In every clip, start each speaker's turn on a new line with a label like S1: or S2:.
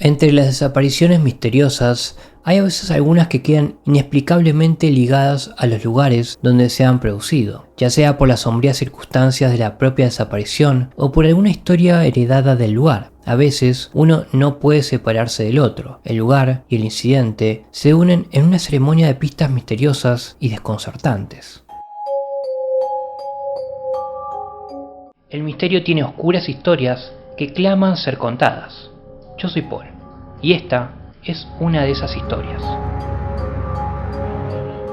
S1: Entre las desapariciones misteriosas, hay a veces algunas que quedan inexplicablemente ligadas a los lugares donde se han producido, ya sea por las sombrías circunstancias de la propia desaparición o por alguna historia heredada del lugar. A veces uno no puede separarse del otro. El lugar y el incidente se unen en una ceremonia de pistas misteriosas y desconcertantes. El misterio tiene oscuras historias que claman ser contadas. Yo soy Paul, y esta es una de esas historias.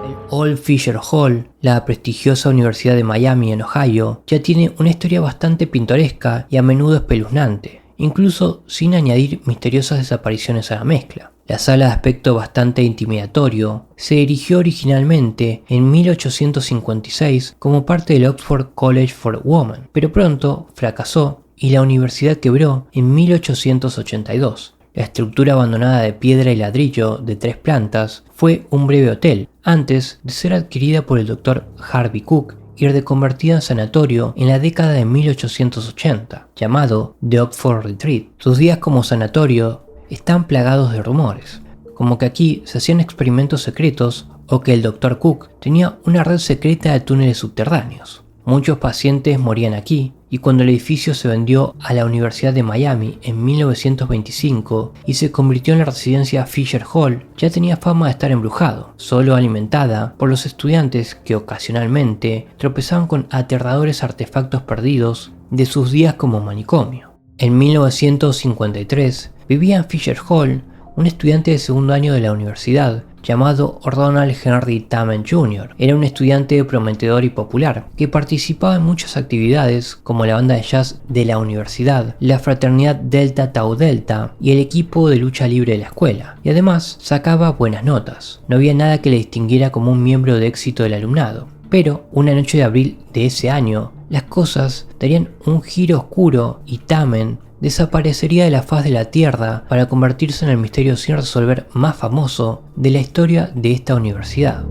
S1: El Old Fisher Hall, la prestigiosa Universidad de Miami en Ohio, ya tiene una historia bastante pintoresca y a menudo espeluznante, incluso sin añadir misteriosas desapariciones a la mezcla. La sala de aspecto bastante intimidatorio se erigió originalmente en 1856 como parte del Oxford College for Women, pero pronto fracasó y la universidad quebró en 1882. La estructura abandonada de piedra y ladrillo de 3 plantas fue un breve hotel, antes de ser adquirida por el Dr. Harvey Cook y reconvertida en sanatorio en la década de 1880, llamado The Oxford Retreat. Sus días como sanatorio están plagados de rumores, como que aquí se hacían experimentos secretos o que el Dr. Cook tenía una red secreta de túneles subterráneos. Muchos pacientes morían aquí, y cuando el edificio se vendió a la Universidad de Miami en 1925 y se convirtió en la residencia Fisher Hall, ya tenía fama de estar embrujado, solo alimentada por los estudiantes que ocasionalmente tropezaban con aterradores artefactos perdidos de sus días como manicomio. En 1953 vivía en Fisher Hall un estudiante de segundo año de la universidad llamado Ronald Henry Tamen Jr. Era un estudiante prometedor y popular, que participaba en muchas actividades como la banda de jazz de la universidad, la fraternidad Delta Tau Delta y el equipo de lucha libre de la escuela, y además sacaba buenas notas. No había nada que le distinguiera como un miembro de éxito del alumnado. Pero una noche de abril de ese año, las cosas darían un giro oscuro y Tamen desaparecería de la faz de la Tierra para convertirse en el misterio sin resolver más famoso de la historia de esta universidad.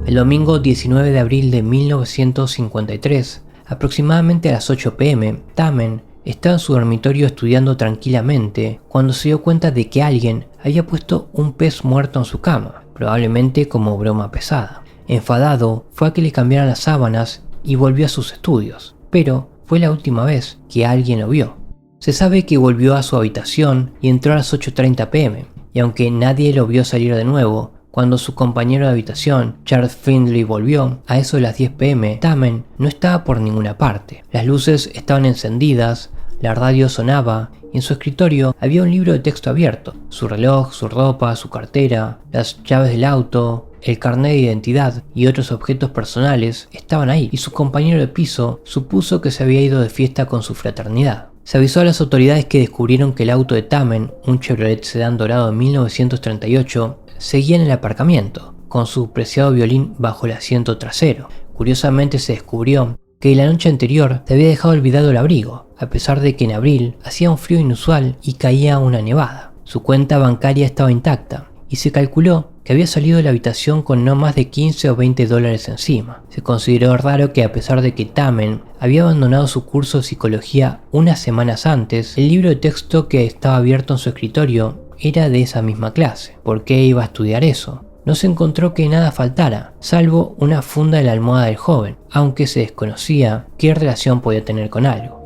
S1: El domingo 19 de abril de 1953, aproximadamente a las 8 p.m., Tamen estaba en su dormitorio estudiando tranquilamente cuando se dio cuenta de que alguien había puesto un pez muerto en su cama, probablemente como broma pesada. Enfadado, fue a que le cambiaran las sábanas y volvió a sus estudios. Pero fue la última vez que alguien lo vio. Se sabe que volvió a su habitación y entró a las 8:30 p.m. y aunque nadie lo vio salir de nuevo, cuando su compañero de habitación, Charles Findlay, volvió a eso de las 10 p.m., Tamen no estaba por ninguna parte. Las luces estaban encendidas, la radio sonaba y en su escritorio había un libro de texto abierto. Su reloj, su ropa, su cartera, las llaves del auto, el carnet de identidad y otros objetos personales estaban ahí, y su compañero de piso supuso que se había ido de fiesta con su fraternidad. Se avisó a las autoridades que descubrieron que el auto de Tamen, un Chevrolet sedán dorado de 1938, seguía en el aparcamiento, con su preciado violín bajo el asiento trasero. Curiosamente se descubrió que la noche anterior se había dejado olvidado el abrigo, a pesar de que en abril hacía un frío inusual y caía una nevada. Su cuenta bancaria estaba intacta, y se calculó que había salido de la habitación con no más de 15 o 20 dólares encima. Se consideró raro que a pesar de que Tamen había abandonado su curso de psicología unas semanas antes, el libro de texto que estaba abierto en su escritorio era de esa misma clase. ¿Por qué iba a estudiar eso? No se encontró que nada faltara, salvo una funda de la almohada del joven, aunque se desconocía qué relación podía tener con algo.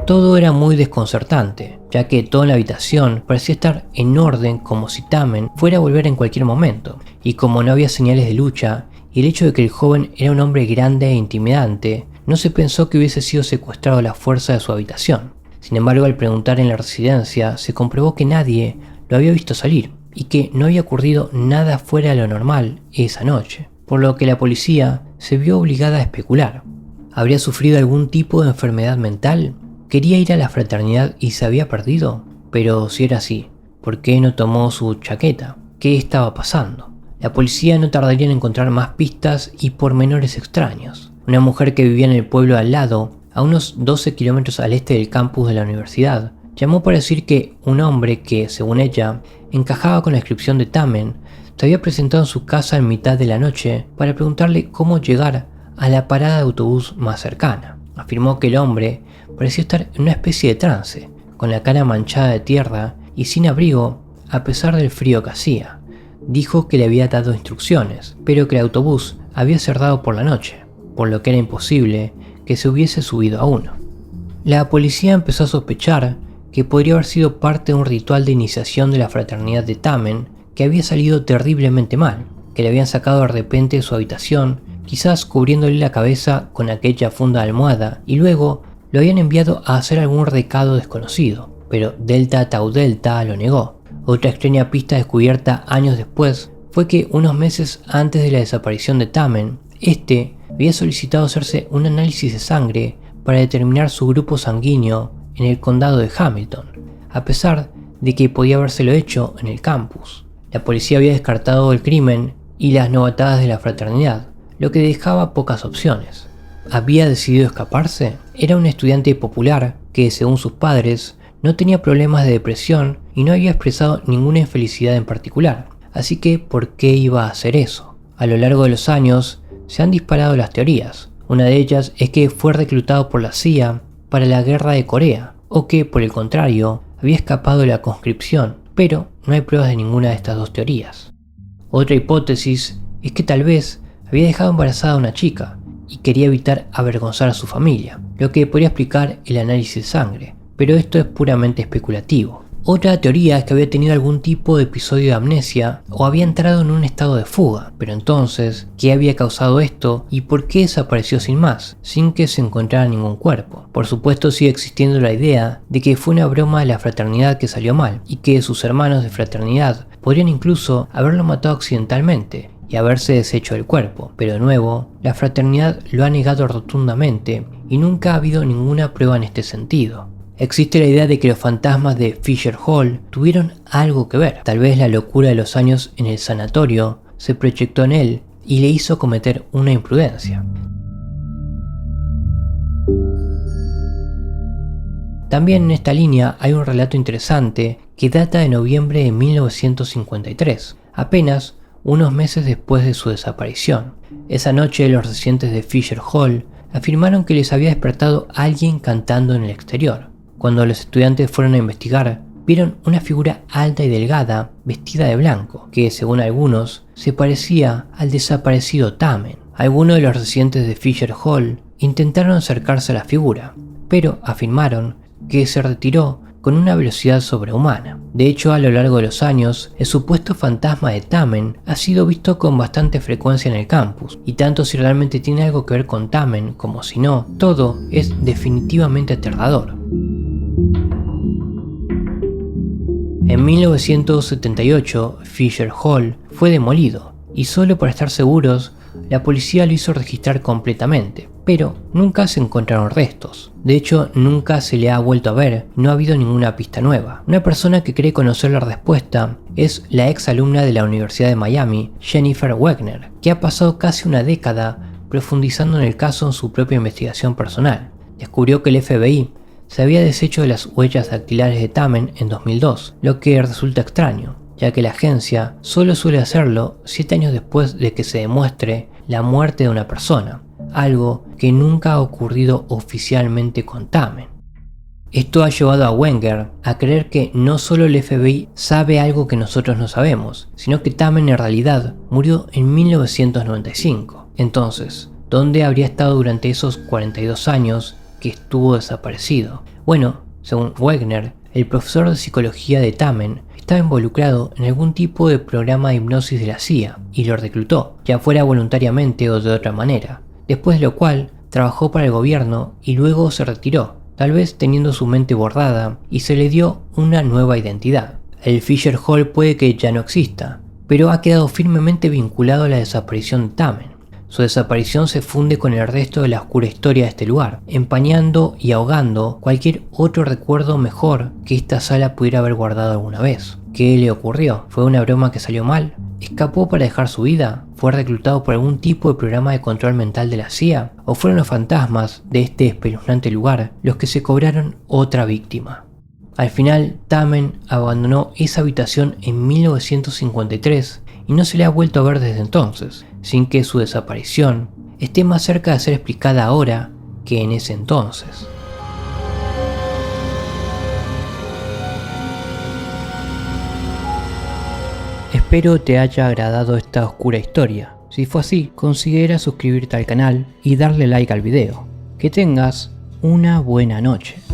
S1: Todo era muy desconcertante, ya que todo en la habitación parecía estar en orden como si Tamen fuera a volver en cualquier momento, y como no había señales de lucha, y el hecho de que el joven era un hombre grande e intimidante, no se pensó que hubiese sido secuestrado a la fuerza de su habitación. Sin embargo, al preguntar en la residencia, se comprobó que nadie lo había visto salir, y que no había ocurrido nada fuera de lo normal esa noche, por lo que la policía se vio obligada a especular. ¿Habría sufrido algún tipo de enfermedad mental? ¿Quería ir a la fraternidad y se había perdido? Pero si era así, ¿por qué no tomó su chaqueta? ¿Qué estaba pasando? La policía no tardaría en encontrar más pistas y pormenores extraños. Una mujer que vivía en el pueblo al lado, a unos 12 kilómetros al este del campus de la universidad, llamó para decir que un hombre que, según ella, encajaba con la descripción de Tamen, se había presentado en su casa en mitad de la noche para preguntarle cómo llegar a la parada de autobús más cercana. Afirmó que el hombre parecía estar en una especie de trance, con la cara manchada de tierra y sin abrigo a pesar del frío que hacía. Dijo que le había dado instrucciones, pero que el autobús había cerrado por la noche, por lo que era imposible que se hubiese subido a uno. La policía empezó a sospechar que podría haber sido parte de un ritual de iniciación de la fraternidad de Tamen que había salido terriblemente mal, que le habían sacado de repente de su habitación, quizás cubriéndole la cabeza con aquella funda de almohada, y luego lo habían enviado a hacer algún recado desconocido, pero Delta Tau Delta lo negó. Otra extraña pista descubierta años después fue que unos meses antes de la desaparición de Tamen, este había solicitado hacerse un análisis de sangre para determinar su grupo sanguíneo en el condado de Hamilton, a pesar de que podía habérselo hecho en el campus. La policía había descartado el crimen y las novatadas de la fraternidad, lo que dejaba pocas opciones. ¿Había decidido escaparse? Era un estudiante popular que, según sus padres, no tenía problemas de depresión y no había expresado ninguna infelicidad en particular, así que ¿por qué iba a hacer eso? A lo largo de los años se han disparado las teorías. Una de ellas es que fue reclutado por la CIA para la guerra de Corea, o que, por el contrario, había escapado de la conscripción, pero no hay pruebas de ninguna de estas dos teorías. Otra hipótesis es que tal vez había dejado embarazada a una chica y quería evitar avergonzar a su familia, lo que podría explicar el análisis de sangre, pero esto es puramente especulativo. Otra teoría es que había tenido algún tipo de episodio de amnesia o había entrado en un estado de fuga, pero entonces, ¿qué había causado esto y por qué desapareció sin más, sin que se encontrara ningún cuerpo? Por supuesto sigue existiendo la idea de que fue una broma de la fraternidad que salió mal y que sus hermanos de fraternidad podrían incluso haberlo matado accidentalmente y haberse deshecho del cuerpo, pero de nuevo, la fraternidad lo ha negado rotundamente y nunca ha habido ninguna prueba en este sentido. Existe la idea de que los fantasmas de Fisher Hall tuvieron algo que ver. Tal vez la locura de los años en el sanatorio se proyectó en él y le hizo cometer una imprudencia. También en esta línea hay un relato interesante que data de noviembre de 1953, apenas unos meses después de su desaparición. Esa noche los residentes de Fisher Hall afirmaron que les había despertado alguien cantando en el exterior. Cuando los estudiantes fueron a investigar, vieron una figura alta y delgada, vestida de blanco, que según algunos, se parecía al desaparecido Tamen. Algunos de los residentes de Fisher Hall intentaron acercarse a la figura, pero afirmaron que se retiró con una velocidad sobrehumana. De hecho, a lo largo de los años, el supuesto fantasma de Tamen ha sido visto con bastante frecuencia en el campus, y tanto si realmente tiene algo que ver con Tamen como si no, todo es definitivamente aterrador. En 1978, Fisher Hall fue demolido, y solo para estar seguros, la policía lo hizo registrar completamente, pero nunca se encontraron restos. De hecho, nunca se le ha vuelto a ver, no ha habido ninguna pista nueva. Una persona que cree conocer la respuesta es la ex alumna de la Universidad de Miami, Jennifer Wagner, que ha pasado casi una década profundizando en el caso en su propia investigación personal. Descubrió que el FBI se había deshecho de las huellas dactilares de Tamen en 2002, lo que resulta extraño, ya que la agencia solo suele hacerlo 7 años después de que se demuestre la muerte de una persona, algo que nunca ha ocurrido oficialmente con Tamen. Esto ha llevado a Wenger a creer que no solo el FBI sabe algo que nosotros no sabemos, sino que Tamen en realidad murió en 1995. Entonces, ¿dónde habría estado durante esos 42 años que estuvo desaparecido? Bueno, según Wagner, el profesor de psicología de Tamen estaba involucrado en algún tipo de programa de hipnosis de la CIA y lo reclutó, ya fuera voluntariamente o de otra manera, después de lo cual trabajó para el gobierno y luego se retiró, tal vez teniendo su mente borrada, y se le dio una nueva identidad. El Fisher Hall puede que ya no exista, pero ha quedado firmemente vinculado a la desaparición de Tamen. Su desaparición se funde con el resto de la oscura historia de este lugar, empañando y ahogando cualquier otro recuerdo mejor que esta sala pudiera haber guardado alguna vez. ¿Qué le ocurrió? ¿Fue una broma que salió mal? ¿Escapó para dejar su vida? ¿Fue reclutado por algún tipo de programa de control mental de la CIA? ¿O fueron los fantasmas de este espeluznante lugar los que se cobraron otra víctima? Al final, Tamen abandonó esa habitación en 1953 y no se le ha vuelto a ver desde entonces, sin que su desaparición esté más cerca de ser explicada ahora que en ese entonces. Espero te haya agradado esta oscura historia. Si fue así, considera suscribirte al canal y darle like al video. Que tengas una buena noche.